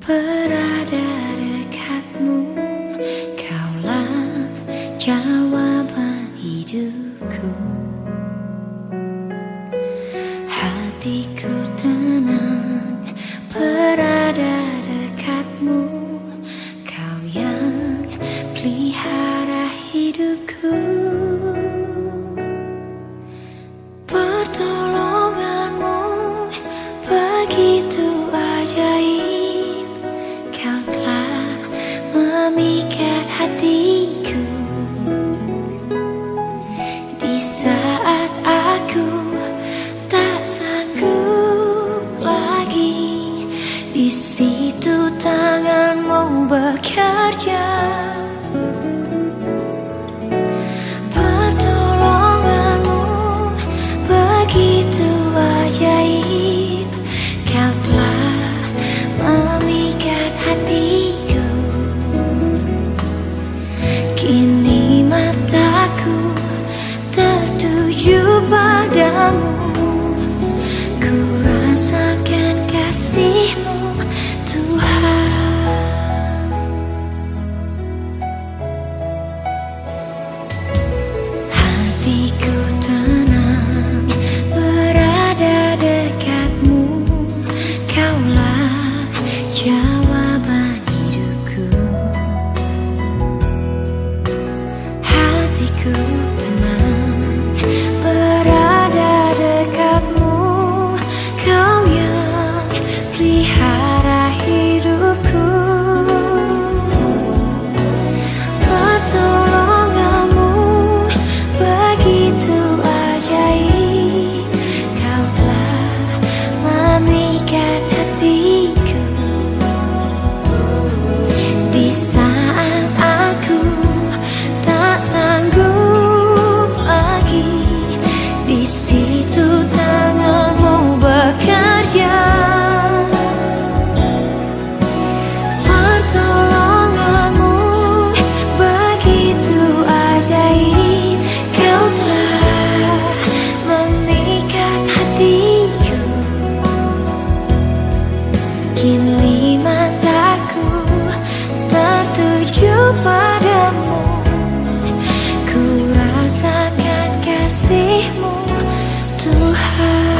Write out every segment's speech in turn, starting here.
berada dekatmu, kaulah jawaban hidupku. Hatiku tenang berada dekatmu, kau yang pelihara hidupku. Pertolonganmu begitu ajaib, kau telah memikat hatiku. Di saat aku tak sanggup lagi, di situ tanganmu bekerja. Pertolonganmu begitu ajaib, kau telah memikat hatiku. Kini mataku tertuju padamu, ku rasakan kasih-Mu, Tuhan. Hatiku tenang berada dekatmu, kaulah jawaban hidupku. Hatiku tenang berada dekatmu, kau yang pelihara hidupku. Pertolonganmu begitu ajaib, kau telah memikat hatiku. Di saat aku tak sanggup lagi, di situ tanganmu bekerja. Pertolonganmu begitu ajaib, kau telah memikat hatiku. Kini mataku tertuju padamu, ku rasakan kasih-Mu, Tuhan.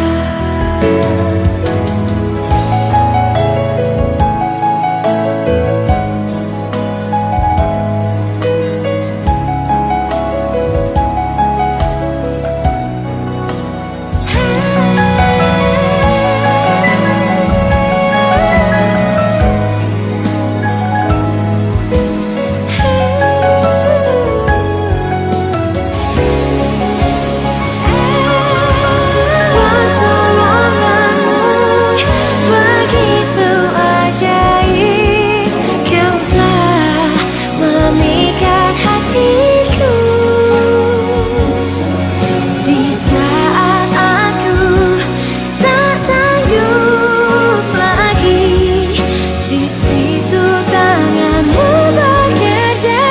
Pertolonganmu begitu ajaib, kau telah memikat hatiku. Di saat aku tak sanggup lagi, di situ tanganmu bekerja.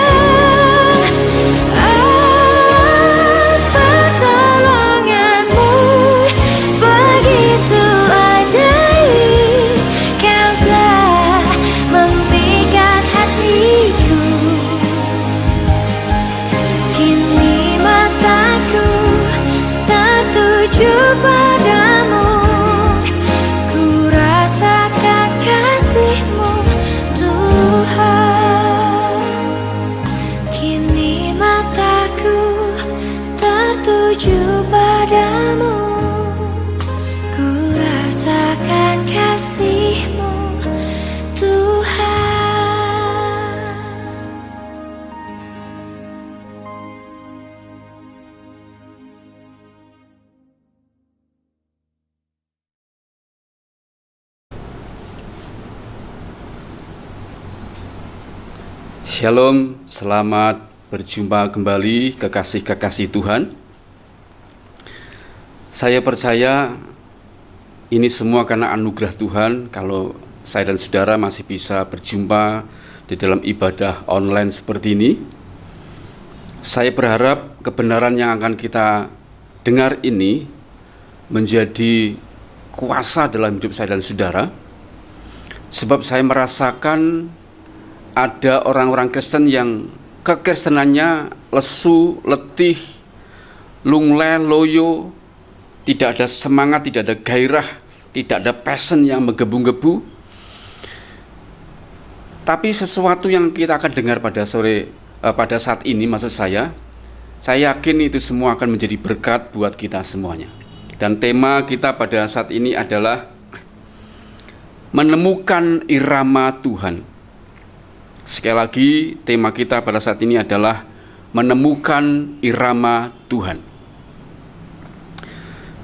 Pertolonganmu begitu ajaib, kau telah memikat hatiku. Kini mataku tertuju padamu, ku rasakan kasih-Mu, Tuhan. Kini mataku tertuju padamu, ku rasakan kasih-Mu, Tuhan. Shalom, selamat berjumpa kembali kekasih-kekasih Tuhan. Saya percaya ini semua karena anugerah Tuhan kalau saya dan saudara masih bisa berjumpa di dalam ibadah online seperti ini. Saya berharap kebenaran yang akan kita dengar ini menjadi kuasa dalam hidup saya dan saudara, Sebab saya merasakan ada orang-orang Kristen yang kekristenannya lesu, letih, lunglai, loyo, tidak ada semangat, tidak ada gairah, tidak ada passion yang menggebu-gebu. Tapi sesuatu yang kita akan dengar pada saat ini, maksud saya yakin itu semua akan menjadi berkat buat kita semuanya. Dan tema kita pada saat ini adalah menemukan irama Tuhan. Sekali lagi, tema kita pada saat ini adalah menemukan irama Tuhan.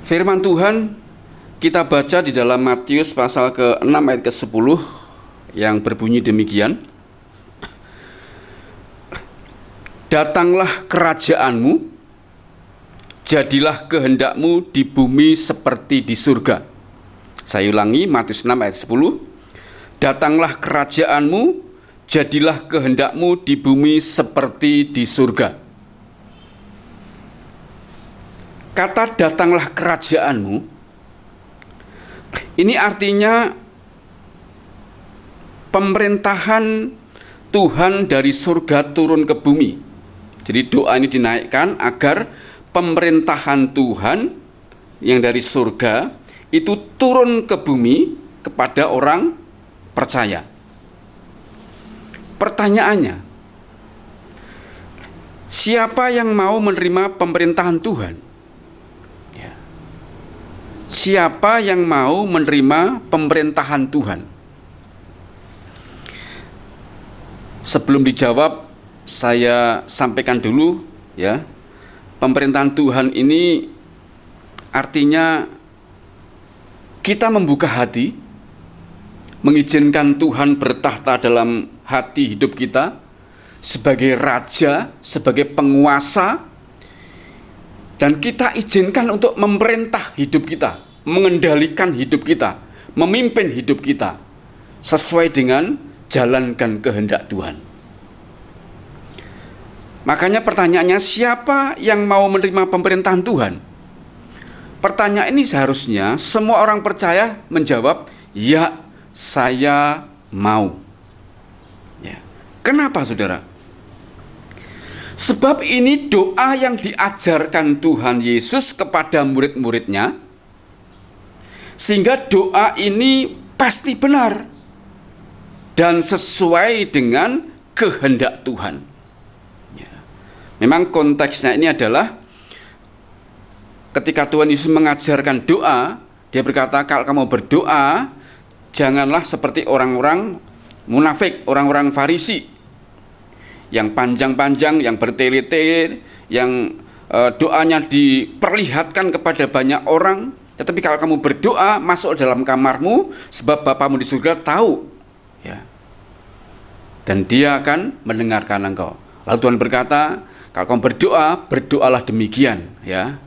Firman Tuhan kita baca di dalam Matius pasal ke-6 ayat ke-10 yang berbunyi demikian. Datanglah kerajaanmu, jadilah kehendakmu di bumi seperti di surga. Saya ulangi, Matius 6 ayat 10. Datanglah kerajaanmu, jadilah kehendakmu di bumi seperti di surga. Kata datanglah kerajaanmu, ini artinya pemerintahan Tuhan dari surga turun ke bumi. Jadi doa ini dinaikkan agar pemerintahan Tuhan yang dari surga itu turun ke bumi kepada orang percaya. Pertanyaannya, siapa yang mau menerima pemerintahan Tuhan? Ya. Siapa yang mau menerima pemerintahan Tuhan? Sebelum dijawab, saya sampaikan dulu ya. Pemerintahan Tuhan ini artinya kita membuka hati, mengizinkan Tuhan bertahta dalam hati hidup kita sebagai raja, sebagai penguasa, dan kita izinkan untuk memerintah hidup kita, mengendalikan hidup kita, memimpin hidup kita sesuai dengan jalankan kehendak Tuhan. Makanya pertanyaannya, siapa yang mau menerima pemerintahan Tuhan? Pertanyaan ini seharusnya semua orang percaya menjawab, ya, saya mau. Ya. Kenapa, saudara? Sebab ini doa yang diajarkan Tuhan Yesus kepada murid-muridnya, sehingga doa ini pasti benar dan sesuai dengan kehendak Tuhan. Ya. Memang konteksnya ini adalah ketika Tuhan Yesus mengajarkan doa, dia berkata, kalau kamu berdoa, janganlah seperti orang-orang munafik, orang-orang Farisi, yang panjang-panjang, yang bertele-tele, yang doanya diperlihatkan kepada banyak orang. Tetapi kalau kamu berdoa, masuk dalam kamarmu, sebab Bapamu di surga tahu, ya, dan dia akan mendengarkan engkau. Lalu Tuhan berkata, kalau kamu berdoa, berdoalah demikian, ya.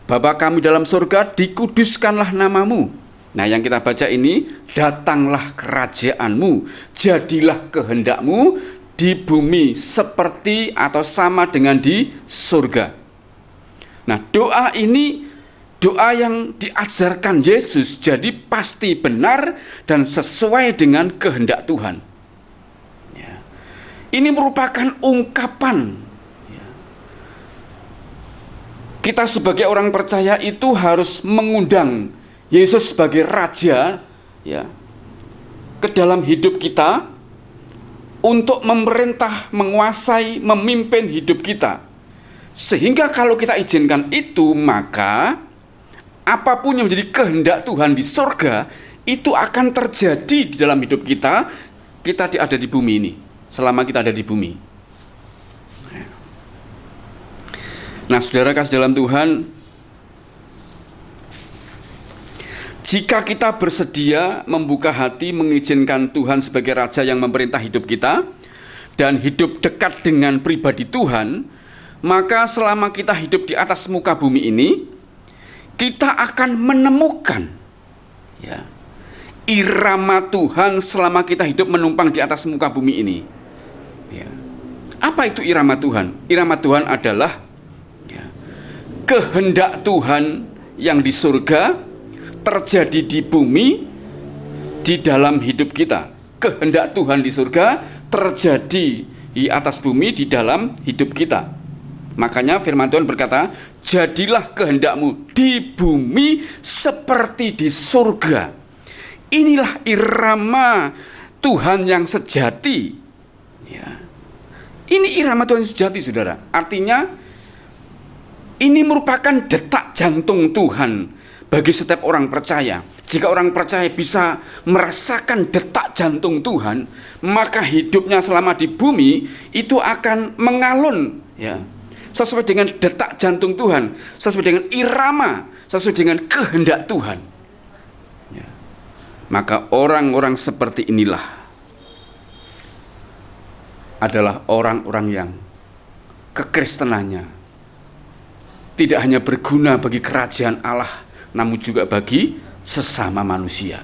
Bapa kami dalam surga, dikuduskanlah namamu. Nah, yang kita baca ini, datanglah kerajaanmu, jadilah kehendakmu di bumi seperti atau sama dengan di surga. Nah, doa ini doa yang diajarkan Yesus, jadi pasti benar dan sesuai dengan kehendak Tuhan. Ya. Ini merupakan ungkapan. Kita sebagai orang percaya itu harus mengundang Yesus sebagai Raja, ya, ke dalam hidup kita untuk memerintah, menguasai, memimpin hidup kita. Sehingga kalau kita izinkan itu, maka apapun yang menjadi kehendak Tuhan di surga itu akan terjadi di dalam hidup kita. Kita ada di bumi ini, selama kita ada di bumi. Nah, saudara kasih dalam Tuhan, jika kita bersedia membuka hati, mengizinkan Tuhan sebagai Raja yang memerintah hidup kita dan hidup dekat dengan pribadi Tuhan, maka selama kita hidup di atas muka bumi ini, kita akan menemukan, ya, irama Tuhan selama kita hidup menumpang di atas muka bumi ini. Ya. Apa itu irama Tuhan? Irama Tuhan adalah kehendak Tuhan yang di surga terjadi di bumi di dalam hidup kita. Kehendak Tuhan di surga terjadi di atas bumi di dalam hidup kita. Makanya firman Tuhan berkata, jadilah kehendakmu di bumi seperti di surga. Inilah irama Tuhan yang sejati. Ya. Ini irama Tuhan yang sejati, saudara. Artinya ini merupakan detak jantung Tuhan bagi setiap orang percaya. Jika orang percaya bisa merasakan detak jantung Tuhan, maka hidupnya selama di bumi itu akan mengalun, ya, sesuai dengan detak jantung Tuhan, sesuai dengan irama, sesuai dengan kehendak Tuhan. Ya. Maka orang-orang seperti inilah adalah orang-orang yang kekristenannya tidak hanya berguna bagi kerajaan Allah, namun juga bagi sesama manusia.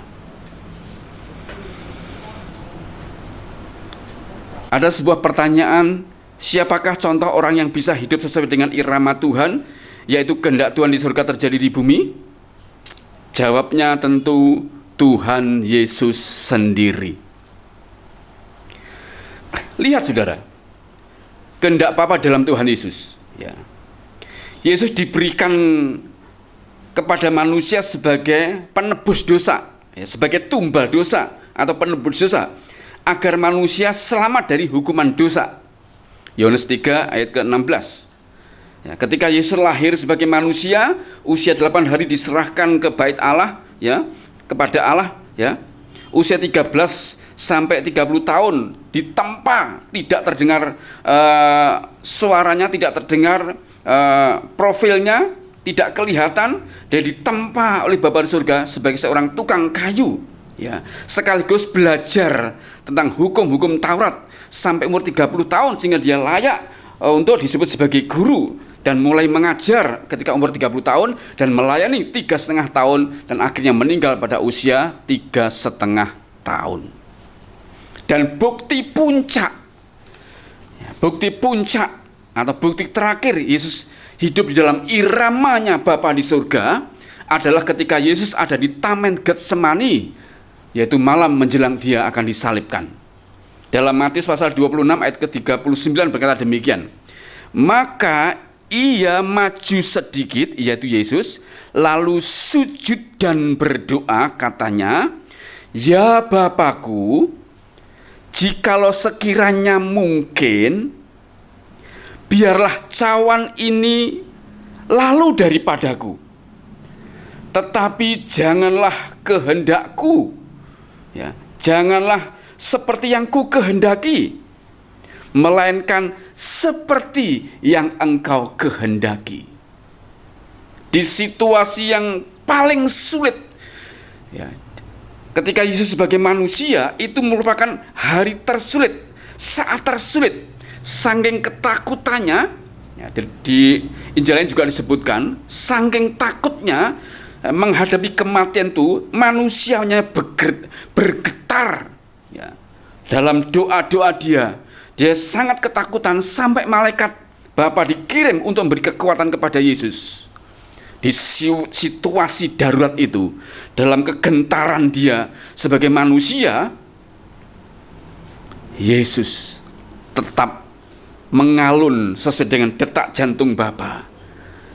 Ada sebuah pertanyaan, siapakah contoh orang yang bisa hidup sesuai dengan irama Tuhan, yaitu kehendak Tuhan di surga terjadi di bumi? Jawabnya tentu Tuhan Yesus sendiri. Lihat saudara, kehendak Bapa dalam Tuhan Yesus, ya. Yesus diberikan kepada manusia sebagai penebus dosa, ya, sebagai tumbal dosa atau penebus dosa, agar manusia selamat dari hukuman dosa. Yohanes 3 ayat ke-16. Ya, ketika Yesus lahir sebagai manusia, usia 8 hari diserahkan ke bait Allah, ya, kepada Allah, ya. Usia 13 sampai 30 tahun ditempa, tidak terdengar suaranya, tidak terdengar profilnya, tidak kelihatan, dan ditempa oleh Bapa di surga sebagai seorang tukang kayu, ya, sekaligus belajar tentang hukum-hukum Taurat sampai umur 30 tahun sehingga dia layak untuk disebut sebagai guru, dan mulai mengajar ketika umur 30 tahun dan melayani 3,5 tahun dan akhirnya meninggal pada usia 3,5 tahun. Dan bukti puncak, ya, bukti puncak atau bukti terakhir Yesus hidup di dalam iramanya Bapa di surga adalah ketika Yesus ada di Taman Getsemani, yaitu malam menjelang dia akan disalibkan. Dalam Matius pasal 26 ayat ke-39 berkata demikian, maka ia maju sedikit, yaitu Yesus, lalu sujud dan berdoa, katanya, ya Bapakku, jikalau sekiranya mungkin, biarlah cawan ini lalu daripadaku, tetapi janganlah kehendakku, ya, janganlah seperti yang ku kehendaki, melainkan seperti yang engkau kehendaki. Di situasi yang paling sulit, ya, ketika Yesus sebagai manusia itu merupakan hari tersulit, saat tersulit. Saking ketakutannya, ya, di Injil lain juga disebutkan, saking takutnya menghadapi kematian itu, manusianya bergetar, ya, dalam doa-doa dia sangat ketakutan sampai malaikat Bapa dikirim untuk memberi kekuatan kepada Yesus. Di situasi darurat itu, dalam kegentaran dia sebagai manusia, Yesus tetap mengalun sesuai dengan detak jantung Bapa,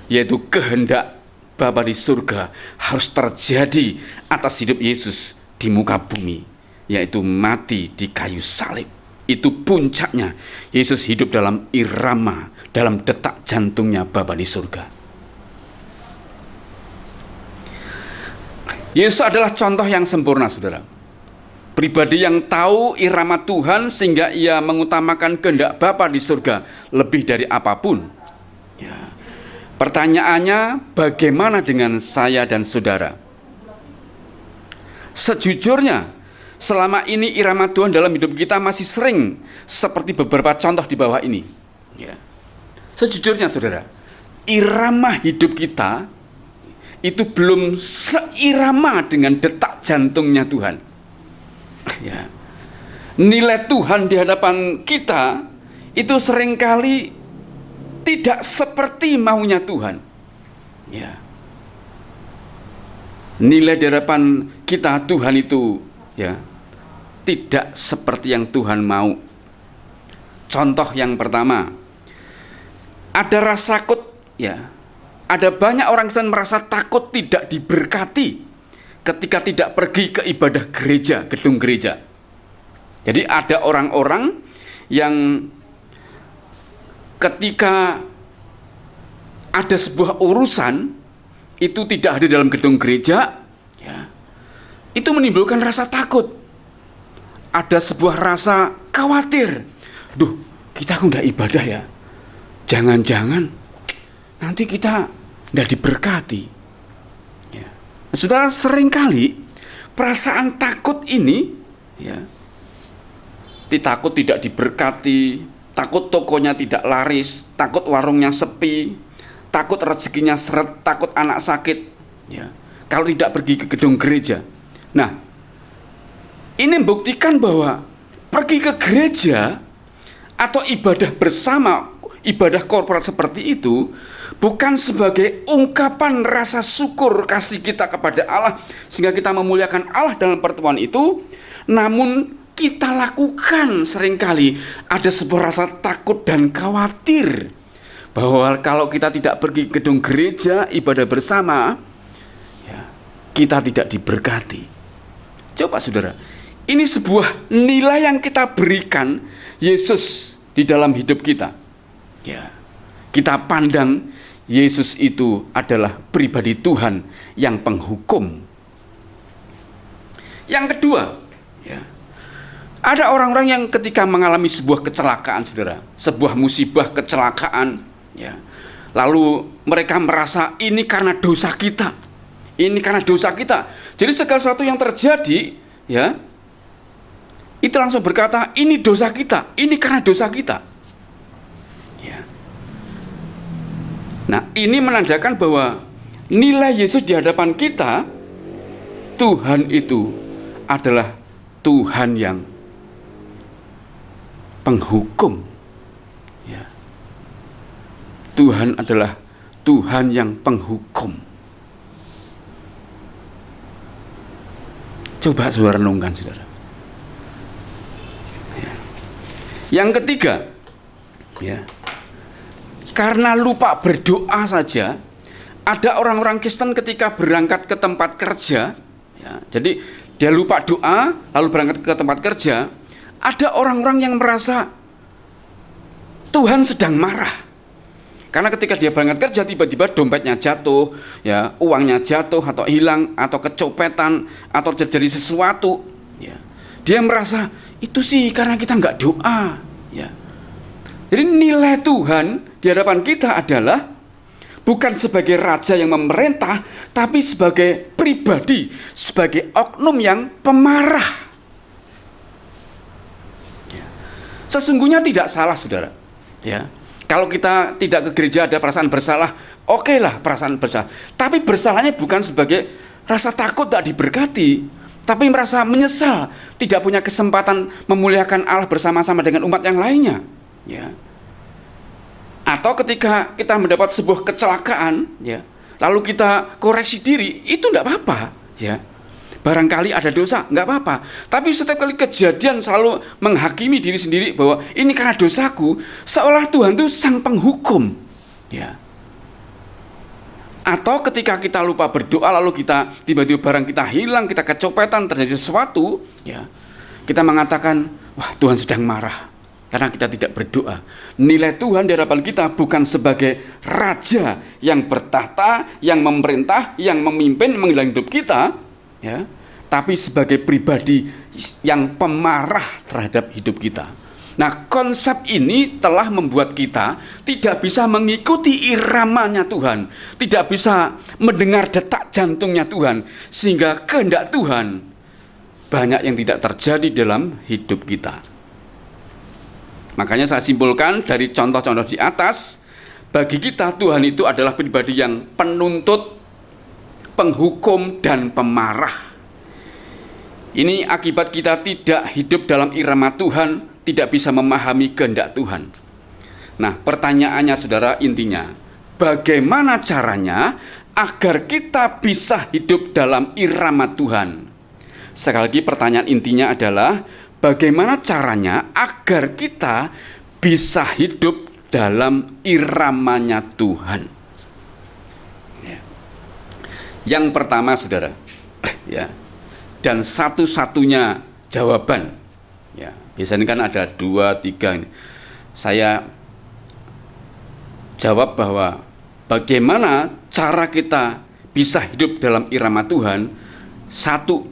yaitu kehendak Bapa di surga harus terjadi atas hidup Yesus di muka bumi, yaitu mati di kayu salib. Itu puncaknya Yesus hidup dalam irama, dalam detak jantungnya Bapa di surga. Yesus adalah contoh yang sempurna, saudara. Pribadi yang tahu irama Tuhan sehingga ia mengutamakan kehendak Bapa di surga lebih dari apapun. Ya. Pertanyaannya, bagaimana dengan saya dan saudara? Sejujurnya, selama ini irama Tuhan dalam hidup kita masih sering seperti beberapa contoh di bawah ini. Ya. Sejujurnya, saudara, irama hidup kita itu belum seirama dengan detak jantungnya Tuhan. Ya. Nilai Tuhan di hadapan kita itu seringkali tidak seperti maunya Tuhan. Ya. Nilai di hadapan kita Tuhan itu ya, tidak seperti yang Tuhan mau. Contoh yang pertama, ada rasa takut, ya. Ada banyak orang Kristen merasa takut tidak diberkati ketika tidak pergi ke ibadah gereja, gedung gereja. Jadi ada orang-orang yang ketika ada sebuah urusan itu tidak hadir dalam gedung gereja, ya, itu menimbulkan rasa takut. Ada sebuah rasa khawatir. Duh, kita kok nggak ibadah ya? Jangan-jangan nanti kita nggak diberkati. Ya. Nah, saudara, seringkali perasaan takut ini, ya, takut tidak diberkati, takut tokonya tidak laris, takut warungnya sepi, takut rezekinya seret, takut anak sakit, ya, kalau tidak pergi ke gedung gereja. Nah, ini membuktikan bahwa pergi ke gereja atau ibadah bersama, ibadah korporat seperti itu bukan sebagai ungkapan rasa syukur kasih kita kepada Allah sehingga kita memuliakan Allah dalam pertemuan itu, namun kita lakukan seringkali ada sebuah rasa takut dan khawatir bahwa kalau kita tidak pergi ke gedung gereja ibadah bersama, ya, kita tidak diberkati. Coba saudara, ini sebuah nilai yang kita berikan Yesus di dalam hidup kita. Ya, kita pandang Yesus itu adalah pribadi Tuhan yang penghukum. Yang kedua, ya, ada orang-orang yang ketika mengalami sebuah kecelakaan, saudara, sebuah musibah kecelakaan, ya, lalu mereka merasa ini karena dosa kita, ini karena dosa kita. Jadi segala sesuatu yang terjadi, ya, itu langsung berkata ini dosa kita, ini karena dosa kita. Ya. Nah, ini menandakan bahwa nilai Yesus di hadapan kita, Tuhan itu adalah Tuhan yang penghukum. Ya. Tuhan adalah Tuhan yang penghukum. Coba saudara renungkan, saudara. Ya. Yang ketiga, ya, karena lupa berdoa saja, ada orang-orang Kristen ketika berangkat ke tempat kerja, ya, jadi dia lupa doa lalu berangkat ke tempat kerja. Ada orang-orang yang merasa Tuhan sedang marah. Karena ketika dia berangkat kerja tiba-tiba dompetnya jatuh, ya, uangnya jatuh atau hilang atau kecopetan atau terjadi sesuatu, ya. Dia merasa itu sih karena kita nggak doa, ya. Jadi nilai Tuhan di hadapan kita adalah bukan sebagai raja yang memerintah, tapi sebagai pribadi, sebagai oknum yang pemarah. Ya. Sesungguhnya tidak salah, saudara. Ya. Kalau kita tidak ke gereja ada perasaan bersalah, okelah perasaan bersalah. Tapi bersalahnya bukan sebagai rasa takut tak diberkati, tapi merasa menyesal, tidak punya kesempatan memuliakan Allah bersama-sama dengan umat yang lainnya. Ya. Atau ketika kita mendapat sebuah kecelakaan, ya, lalu kita koreksi diri, itu tidak apa-apa, ya. Barangkali ada dosa, nggak apa-apa. Tapi setiap kali kejadian selalu menghakimi diri sendiri bahwa ini karena dosaku, seolah Tuhan itu sang penghukum, ya. Atau ketika kita lupa berdoa lalu kita tiba-tiba barang kita hilang, kita kecopetan, terjadi sesuatu, ya, kita mengatakan, wah, Tuhan sedang marah karena kita tidak berdoa. Nilai Tuhan di hadapan kita bukan sebagai raja yang bertahta, yang memerintah, yang memimpin, mengendalikan hidup kita, ya, tapi sebagai pribadi yang pemarah terhadap hidup kita. Nah, konsep ini telah membuat kita tidak bisa mengikuti iramanya Tuhan, tidak bisa mendengar detak jantungnya Tuhan, sehingga kehendak Tuhan banyak yang tidak terjadi dalam hidup kita. Makanya saya simpulkan dari contoh-contoh di atas, bagi kita Tuhan itu adalah pribadi yang penuntut, penghukum, dan pemarah. Ini akibat kita tidak hidup dalam irama Tuhan, tidak bisa memahami kehendak Tuhan. Nah, pertanyaannya saudara, intinya, bagaimana caranya agar kita bisa hidup dalam irama Tuhan? Sekali lagi pertanyaan intinya adalah bagaimana caranya agar kita bisa hidup dalam iramanya Tuhan. Ya. Yang pertama, saudara, ya, dan satu-satunya jawaban, ya, biasanya kan ada 2, 3 ini. Saya jawab bahwa bagaimana cara kita bisa hidup dalam irama Tuhan, satu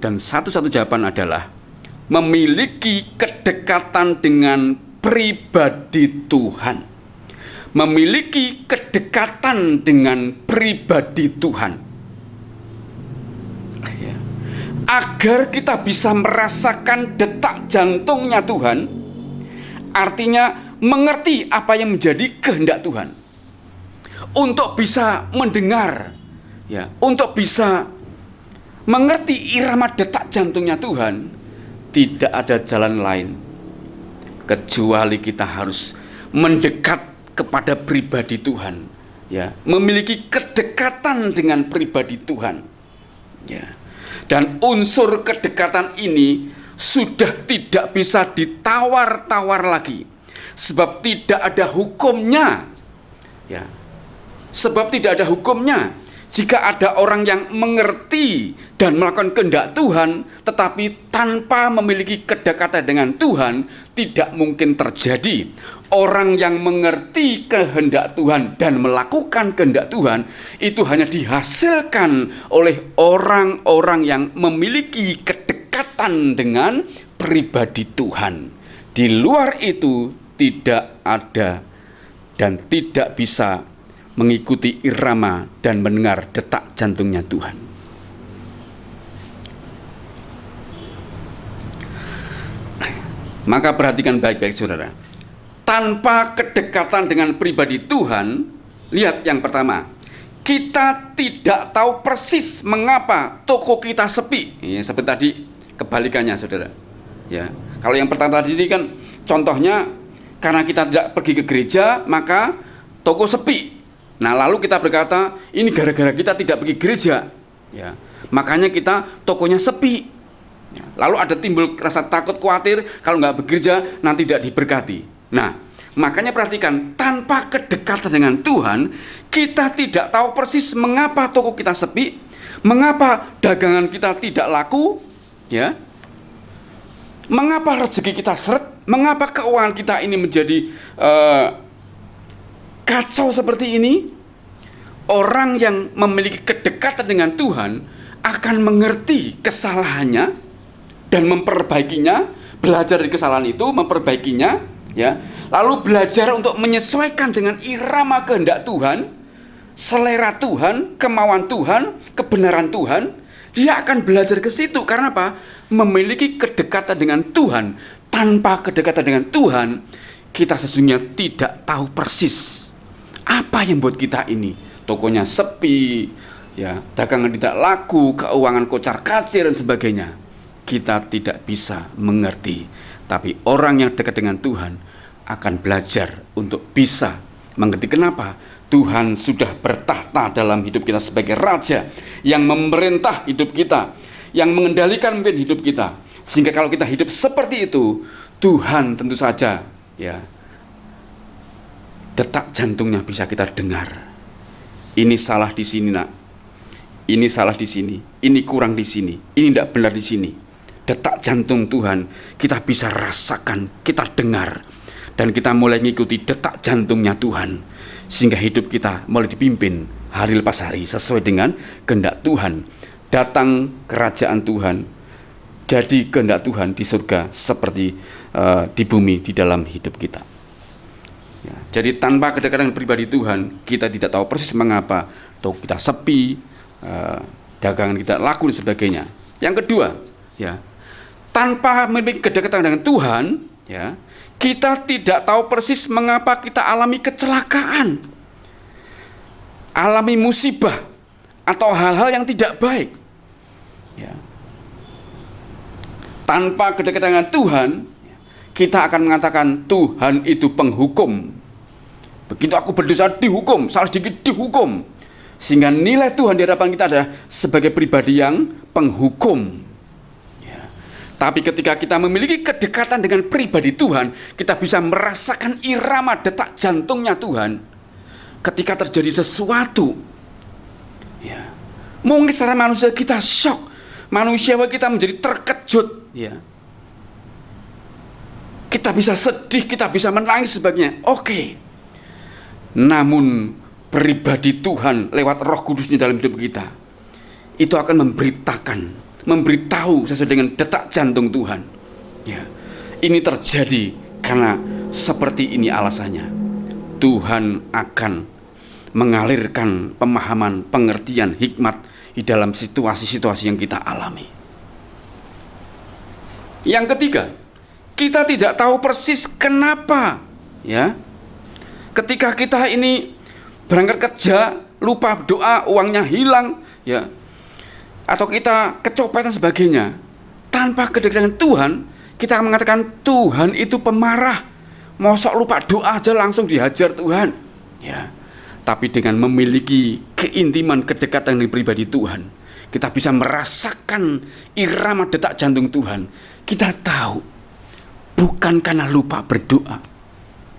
jawaban adalah memiliki kedekatan dengan pribadi Tuhan. Memiliki kedekatan dengan pribadi Tuhan. Ya. Agar kita bisa merasakan detak jantungnya Tuhan, artinya mengerti apa yang menjadi kehendak Tuhan. Untuk bisa mendengar, ya, untuk bisa mengerti irama detak jantungnya Tuhan, tidak ada jalan lain kecuali kita harus mendekat kepada pribadi Tuhan, ya, memiliki kedekatan dengan pribadi Tuhan, ya. Dan unsur kedekatan ini sudah tidak bisa ditawar-tawar lagi, sebab tidak ada hukumnya, ya. Sebab tidak ada hukumnya jika ada orang yang mengerti dan melakukan kehendak Tuhan, tetapi tanpa memiliki kedekatan dengan Tuhan, tidak mungkin terjadi. Orang yang mengerti kehendak Tuhan dan melakukan kehendak Tuhan, itu hanya dihasilkan oleh orang-orang yang memiliki kedekatan dengan pribadi Tuhan. Di luar itu tidak ada dan tidak bisa mengikuti irama dan mendengar detak jantungnya Tuhan. Maka perhatikan baik-baik, saudara. Tanpa kedekatan dengan pribadi Tuhan, lihat yang pertama, kita tidak tahu persis mengapa toko kita sepi. Ya, seperti tadi kebalikannya, saudara. Ya, kalau yang pertama tadi kan contohnya karena kita tidak pergi ke gereja, maka toko sepi. Nah, lalu kita berkata, ini gara-gara kita tidak pergi gereja, ya, makanya kita tokonya sepi. Ya, lalu ada timbul rasa takut, khawatir kalau nggak bekerja nanti tidak diberkati. Nah, makanya perhatikan, tanpa kedekatan dengan Tuhan, kita tidak tahu persis mengapa toko kita sepi, mengapa dagangan kita tidak laku, ya, mengapa rezeki kita seret, mengapa keuangan kita ini menjadi kacau seperti ini. Orang yang memiliki kedekatan dengan Tuhan akan mengerti kesalahannya dan memperbaikinya, belajar dari kesalahan itu, memperbaikinya, ya. Lalu belajar untuk menyesuaikan dengan irama kehendak Tuhan, selera Tuhan, kemauan Tuhan, kebenaran Tuhan. Dia akan belajar ke situ karena apa? Memiliki kedekatan dengan Tuhan. Tanpa kedekatan dengan Tuhan, kita sesungguhnya tidak tahu persis apa yang buat kita ini. Tokonya sepi, ya, dagangan tidak laku, keuangan kocar-kacir dan sebagainya. Kita tidak bisa mengerti. Tapi orang yang dekat dengan Tuhan akan belajar untuk bisa mengerti kenapa Tuhan sudah bertahta dalam hidup kita sebagai raja yang memerintah hidup kita, yang mengendalikan mungkin hidup kita. Sehingga kalau kita hidup seperti itu, Tuhan tentu saja, ya, detak jantungnya bisa kita dengar. Ini salah di sini, nak. Ini salah di sini. Ini kurang di sini. Ini tidak benar di sini. Detak jantung Tuhan kita bisa rasakan, kita dengar, dan kita mulai mengikuti detak jantungnya Tuhan, sehingga hidup kita mulai dipimpin hari lepas hari sesuai dengan kehendak Tuhan. Datang kerajaan Tuhan, jadi kehendak Tuhan di surga seperti di bumi di dalam hidup kita. Ya, jadi tanpa kedekatan pribadi Tuhan, kita tidak tahu persis mengapa toko kita sepi, dagangan kita laku dan sebagainya. Yang kedua, ya, tanpa memiliki kedekatan dengan Tuhan, ya, kita tidak tahu persis mengapa kita alami kecelakaan, alami musibah atau hal-hal yang tidak baik. Ya. Tanpa kedekatan dengan Tuhan, kita akan mengatakan Tuhan itu penghukum. Begitu aku berdosa dihukum, salah sedikit dihukum. Sehingga nilai Tuhan di hadapan kita adalah sebagai pribadi yang penghukum. Ya. Tapi ketika kita memiliki kedekatan dengan pribadi Tuhan, kita bisa merasakan irama detak jantungnya Tuhan. Ketika terjadi sesuatu, ya, mungkin secara manusia kita shock, manusiawi kita menjadi terkejut, ya. Kita bisa sedih, kita bisa menangis sebagainya. Oke. Namun pribadi Tuhan lewat Roh Kudusnya dalam hidup kita, itu akan memberitahu sesuai dengan detak jantung Tuhan. Ya. Ini terjadi karena seperti ini alasannya. Tuhan akan mengalirkan pemahaman, pengertian, hikmat di dalam situasi-situasi yang kita alami. Yang ketiga, kita tidak tahu persis kenapa, ya. Ketika kita ini berangkat kerja, lupa doa, uangnya hilang, ya, atau kita kecopetan sebagainya, tanpa kedekatan Tuhan, kita akan mengatakan Tuhan itu pemarah. Mosok lupa doa aja langsung dihajar Tuhan, ya. Tapi dengan memiliki keintiman kedekatan dengan pribadi Tuhan, kita bisa merasakan irama detak jantung Tuhan. Kita tahu bukan karena lupa berdoa,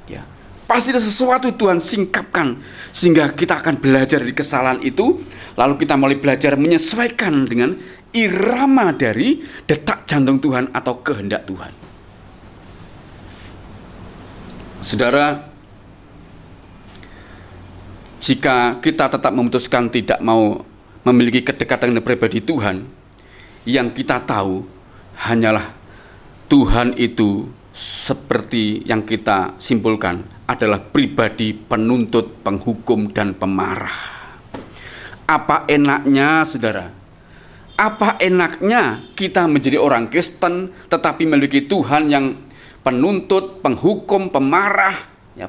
ya. Pasti ada sesuatu Tuhan singkapkan, sehingga kita akan belajar dari kesalahan itu. Lalu kita mulai belajar menyesuaikan dengan irama dari detak jantung Tuhan atau kehendak Tuhan. Saudara, jika kita tetap memutuskan tidak mau memiliki kedekatan dengan pribadi Tuhan, yang kita tahu hanyalah Tuhan itu seperti yang kita simpulkan adalah pribadi penuntut, penghukum, dan pemarah. Apa enaknya, saudara? Apa enaknya kita menjadi orang Kristen tetapi memiliki Tuhan yang penuntut, penghukum, pemarah, ya,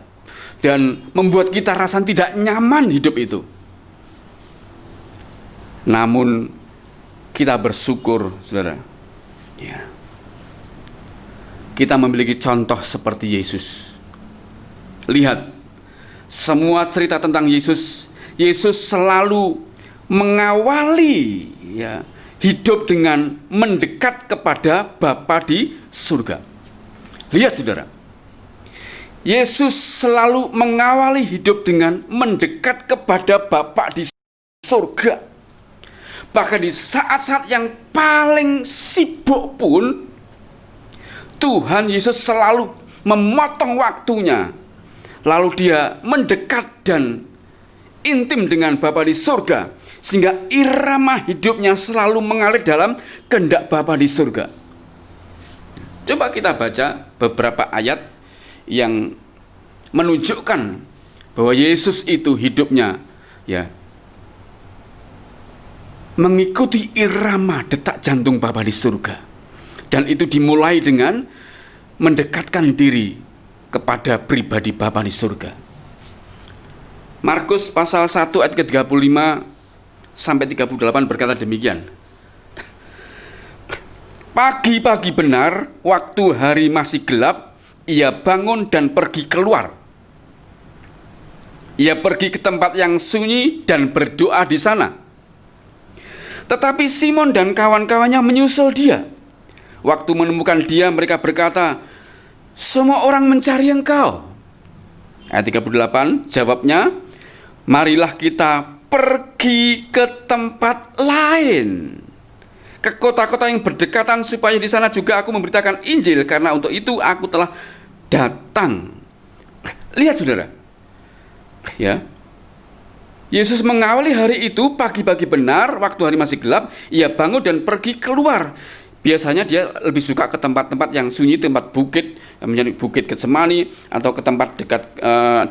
dan membuat kita rasa tidak nyaman hidup itu. Namun kita bersyukur, saudara, ya, kita memiliki contoh seperti Yesus. Lihat, semua cerita tentang Yesus, Yesus selalu mengawali, ya, hidup dengan mendekat kepada Bapa di surga. Lihat, saudara, Yesus selalu mengawali hidup dengan mendekat kepada Bapa di surga. Bahkan di saat-saat yang paling sibuk pun, Tuhan Yesus selalu memotong waktunya, lalu dia mendekat dan intim dengan Bapa di surga, sehingga irama hidupnya selalu mengalir dalam kehendak Bapa di surga. Coba kita baca beberapa ayat yang menunjukkan bahwa Yesus itu hidupnya, ya, mengikuti irama detak jantung Bapa di surga. Dan itu dimulai dengan mendekatkan diri kepada pribadi Bapa di surga. Markus pasal 1 ayat ke-35 sampai 38 berkata demikian. Pagi-pagi benar, waktu hari masih gelap, ia bangun dan pergi keluar. Ia pergi ke tempat yang sunyi dan berdoa di sana. Tetapi Simon dan kawan-kawannya menyusul dia. Waktu menemukan dia, mereka berkata, "Semua orang mencari engkau." Ayat 38, jawabnya, "Marilah kita pergi ke tempat lain, ke kota-kota yang berdekatan, supaya di sana juga aku memberitakan Injil, karena untuk itu aku telah datang." Lihat, saudara, ya, Yesus mengawali hari itu pagi-pagi benar, waktu hari masih gelap, ia bangun dan pergi keluar. Biasanya dia lebih suka ke tempat-tempat yang sunyi, tempat bukit, menjadi bukit Getsemani, atau ke tempat dekat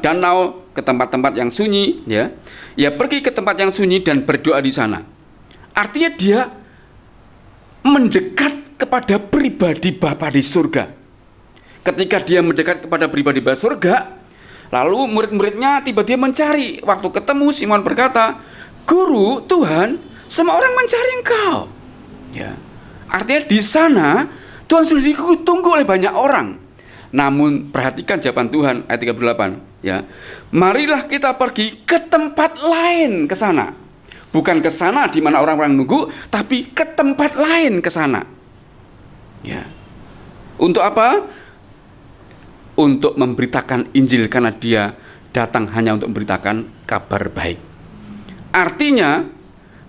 danau, ke tempat-tempat yang sunyi, ya. Ia pergi ke tempat yang sunyi dan berdoa di sana. Artinya dia mendekat kepada pribadi Bapa di surga. Ketika dia mendekat kepada pribadi Bapa di surga, lalu murid-muridnya tiba-tiba mencari. Waktu ketemu, Simon berkata, "Guru, Tuhan, semua orang mencari engkau." Ya. Artinya di sana Tuhan sudah ditunggu oleh banyak orang. Namun perhatikan jawaban Tuhan ayat 38, ya. Marilah kita pergi ke tempat lain ke sana. Bukan ke sana di mana orang-orang nunggu, tapi ke tempat lain ke sana. Ya. Untuk apa? Untuk memberitakan Injil, karena dia datang hanya untuk memberitakan kabar baik. Artinya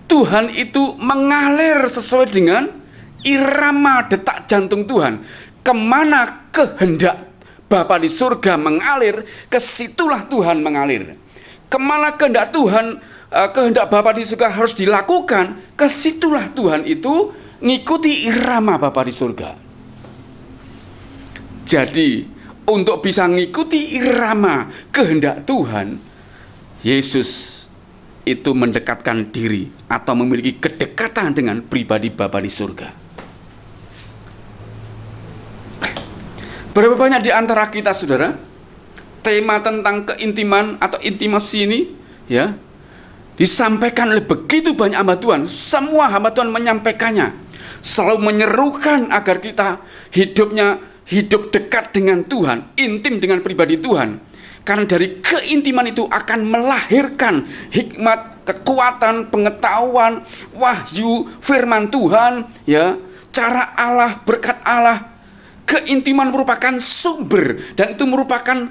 Tuhan itu mengalir sesuai dengan irama detak jantung Tuhan. Kemana kehendak Bapa di surga mengalir, kesitulah Tuhan mengalir. Kemana kehendak Tuhan, kehendak Bapa di surga harus dilakukan, kesitulah Tuhan itu ngikuti irama Bapa di surga. Jadi untuk bisa ngikuti irama kehendak Tuhan, Yesus itu mendekatkan diri atau memiliki kedekatan dengan pribadi Bapa di surga. Berapa banyak di antara kita, saudara, tema tentang keintiman atau intimasi ini ya disampaikan oleh begitu banyak hamba Tuhan. Semua hamba Tuhan menyampaikannya, selalu menyerukan agar kita hidup dekat dengan Tuhan, intim dengan pribadi Tuhan. Karena dari keintiman itu akan melahirkan hikmat, kekuatan, pengetahuan, wahyu, firman Tuhan, ya, cara Allah, berkat Allah. Keintiman merupakan sumber, dan itu merupakan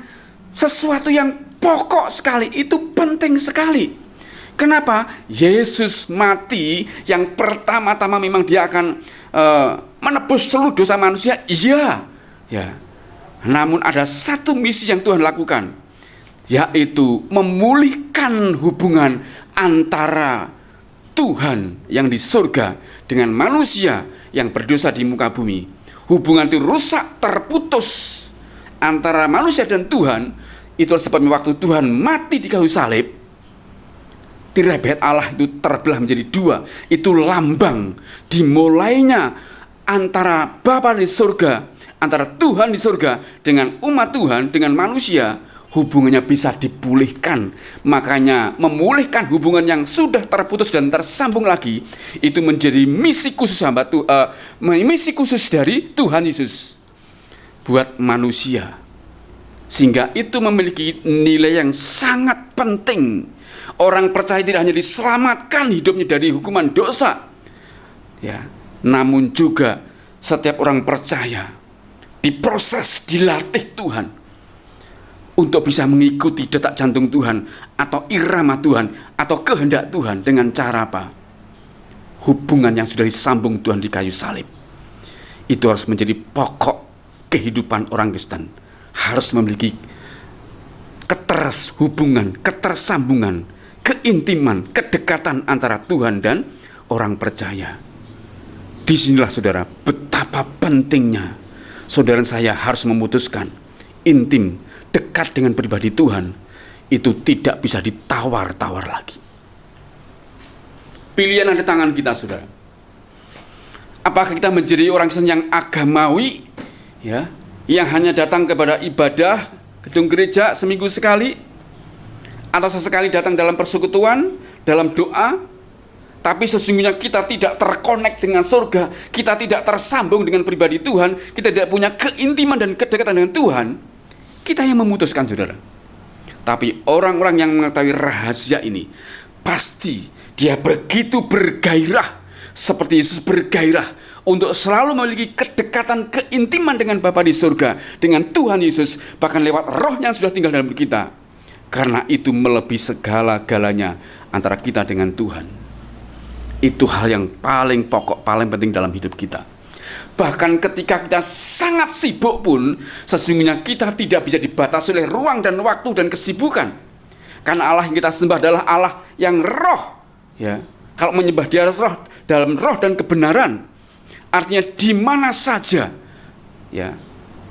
sesuatu yang pokok sekali, itu penting sekali. Kenapa? Yesus mati, yang pertama-tama memang dia akan menebus seluruh dosa manusia, iya, ya. Namun ada satu misi yang Tuhan lakukan, yaitu memulihkan hubungan antara Tuhan yang di surga dengan manusia yang berdosa di muka bumi. Hubungan itu rusak, terputus antara manusia dan Tuhan. Itulah sebabnya waktu Tuhan mati di kayu salib, tirai bait Allah itu terbelah menjadi dua. Itu lambang dimulainya antara Bapa di surga, antara Tuhan di surga dengan umat Tuhan, dengan manusia. Hubungannya bisa dipulihkan. Makanya memulihkan hubungan yang sudah terputus dan tersambung lagi, itu menjadi misi khusus misi khusus dari Tuhan Yesus buat manusia. Sehingga itu memiliki nilai yang sangat penting. Orang percaya tidak hanya diselamatkan hidupnya dari hukuman dosa, ya, namun juga setiap orang percaya diproses, dilatih Tuhan untuk bisa mengikuti detak jantung Tuhan atau irama Tuhan atau kehendak Tuhan. Dengan cara apa? Hubungan yang sudah disambung Tuhan di kayu salib. Itu harus menjadi pokok kehidupan orang Kristen. Harus memiliki keterhubungan, ketersambungan, keintiman, kedekatan antara Tuhan dan orang percaya. Disinilah, saudara, betapa pentingnya saudara saya harus memutuskan intim, dekat dengan pribadi Tuhan. Itu tidak bisa ditawar-tawar lagi. Pilihan ada di tangan kita, saudara. Apakah kita menjadi orang Kristen yang agamawi, ya, yang hanya datang kepada ibadah gedung gereja seminggu sekali, atau sesekali datang dalam persekutuan, dalam doa, tapi sesungguhnya kita tidak terkonek dengan surga, kita tidak tersambung dengan pribadi Tuhan, kita tidak punya keintiman dan kedekatan dengan Tuhan. Kita yang memutuskan, saudara. Tapi orang-orang yang mengetahui rahasia ini, pasti dia begitu bergairah, seperti Yesus bergairah untuk selalu memiliki kedekatan, keintiman dengan Bapa di surga, dengan Tuhan Yesus, bahkan lewat Roh yang sudah tinggal dalam kita. Karena itu melebihi segala-galanya antara kita dengan Tuhan. Itu hal yang paling pokok, paling penting dalam hidup kita. Bahkan ketika kita sangat sibuk pun, sesungguhnya kita tidak bisa dibatasi oleh ruang dan waktu dan kesibukan. Karena Allah yang kita sembah adalah Allah yang roh, ya. Kalau menyembah Dia harus roh, dalam roh dan kebenaran. Artinya di mana saja, ya,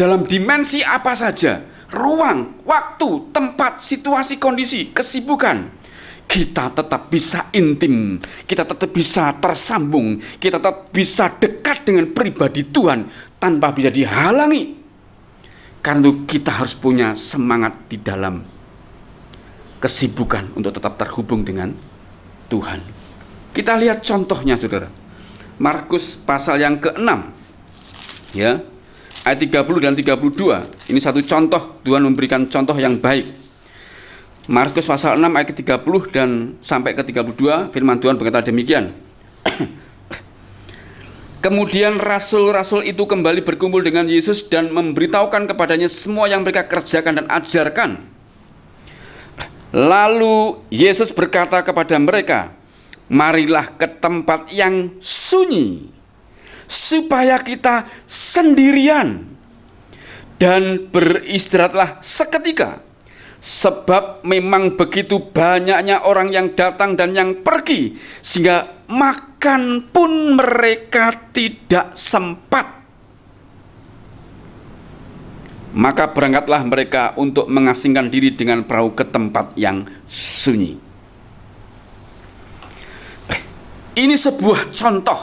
dalam dimensi apa saja, ruang, waktu, tempat, situasi, kondisi, kesibukan, kita tetap bisa intim, kita tetap bisa tersambung, kita tetap bisa dekat dengan pribadi Tuhan tanpa bisa dihalangi. Karena itu kita harus punya semangat di dalam kesibukan untuk tetap terhubung dengan Tuhan. Kita lihat contohnya, saudara. Markus pasal yang ke-6, ya, ayat 30 dan 32. Ini satu contoh, Tuhan memberikan contoh yang baik. Markus pasal 6 ayat ke-30 dan sampai ke-32, firman Tuhan berkata demikian. Kemudian rasul-rasul itu kembali berkumpul dengan Yesus dan memberitahukan kepadanya semua yang mereka kerjakan dan ajarkan. Lalu Yesus berkata kepada mereka, marilah ke tempat yang sunyi, supaya kita sendirian, dan beristirahatlah seketika. Sebab memang begitu banyaknya orang yang datang dan yang pergi, sehingga makan pun mereka tidak sempat. Maka berangkatlah mereka untuk mengasingkan diri dengan perahu ke tempat yang sunyi. Ini sebuah contoh.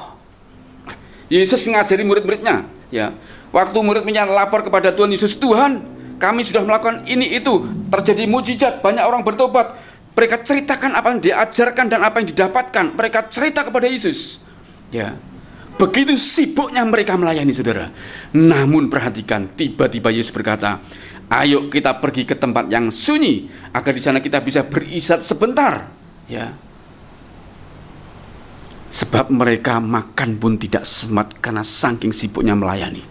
Yesus mengajari murid-muridnya, ya. Waktu murid-muridnya lapor kepada Tuhan Yesus, Tuhan, kami sudah melakukan ini itu, terjadi mujizat, banyak orang bertobat. Mereka ceritakan apa yang diajarkan dan apa yang didapatkan. Mereka cerita kepada Yesus. Ya, begitu sibuknya mereka melayani, saudara. Namun perhatikan, tiba-tiba Yesus berkata, ayo kita pergi ke tempat yang sunyi, agar di sana kita bisa beristirahat sebentar. Ya. Sebab mereka makan pun tidak sempat karena saking sibuknya melayani.